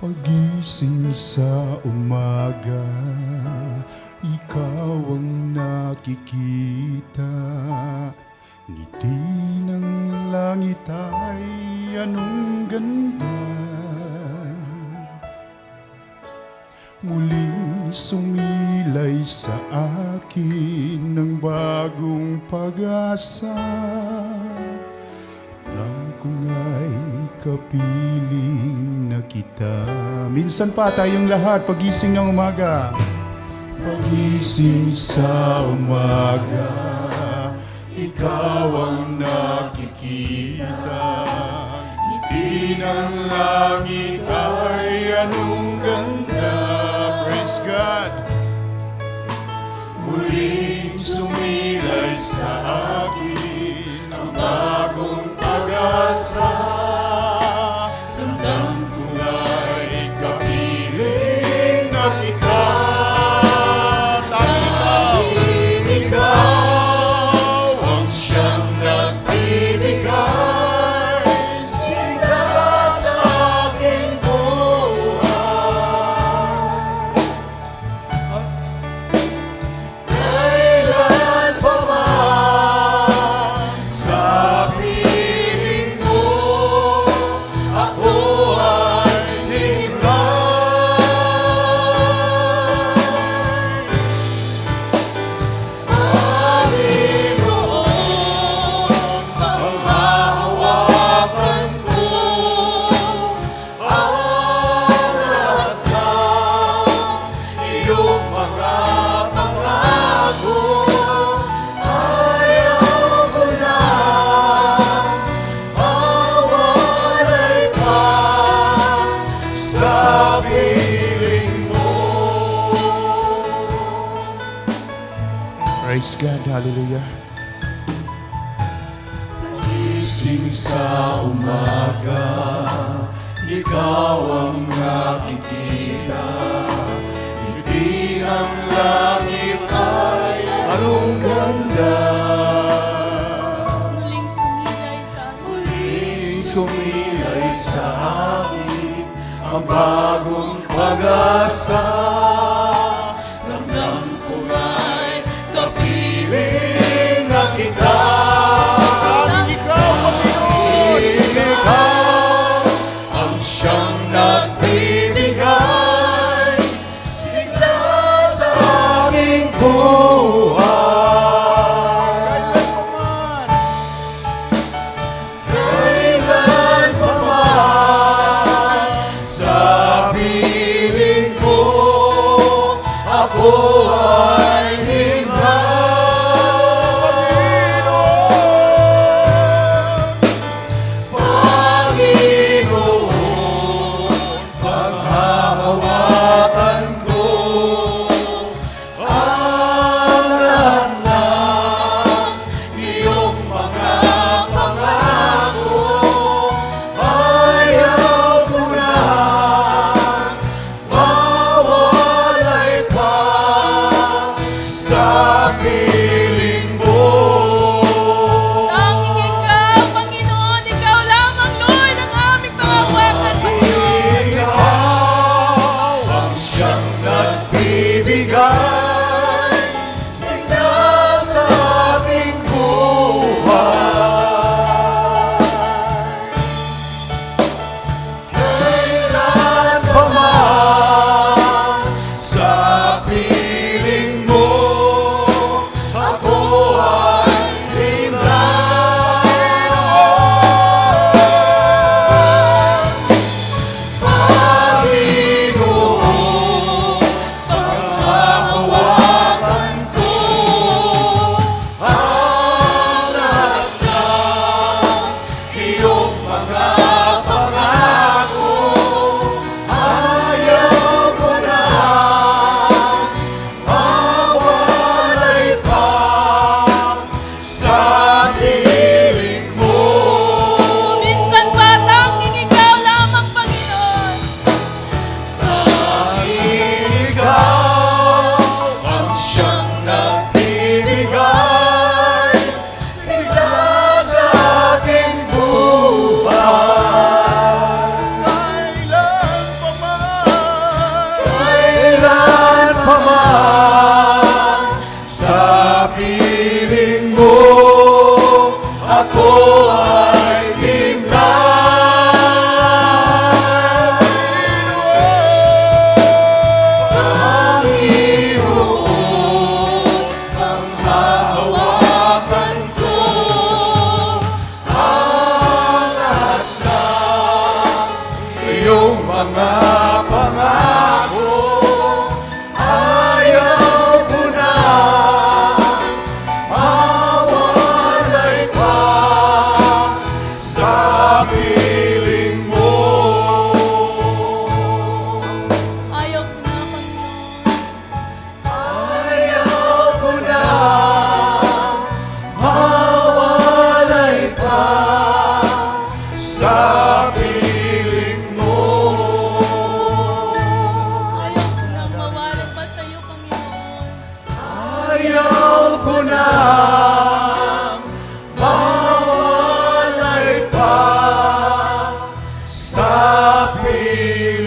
Pagising sa umaga, ikaw ang nakikita. Ngiti ng langit ay anong ganda. Muling sumilay sa akin ng bagong pag-asa. Nang kung ay kapiling na kita. Minsan pa tayong lahat pagising ng umaga. Pagising sa umaga, ikaw ang nakikita. Ngiti ng langit ay anong ganda. Praise God. Muling sumilay sa akin ang bagong pag-asa. Ramdam ko na'y kapiling na kita. Tanging ikaw ang siyang nagbibigay sigla sa aking buhay. Kailan pa man sa piling mo ako ay himlay. Panginoon, ang hahawakan ko ang lahat ng iyong mga pangako. Ayaw ko na mawalay pa sa piling mo. Praise God, hallelujah. Pagising sa umaga, ikaw ang nakikita. Ngiti ng langit ay anong ganda. Muling sumilay sa Muling sumilay sa akin ang bagong pag-asa. Ramdam ko nga'y kapiling na kita. Tanging ikaw, Panginoon, ikaw ang siyang nagbibigay sigla sa aking buhay. Kailan pa man sa piling mo mga pangako, ayaw ko na mawalay pa sa piling mo. Ayaw ko na, Panginoon. Ayaw ko na mawalay pa sa piling mo. Ayaw ko na mawalan pa sa iyo, Panginoon. Ayaw ko na mawalay pa sa piling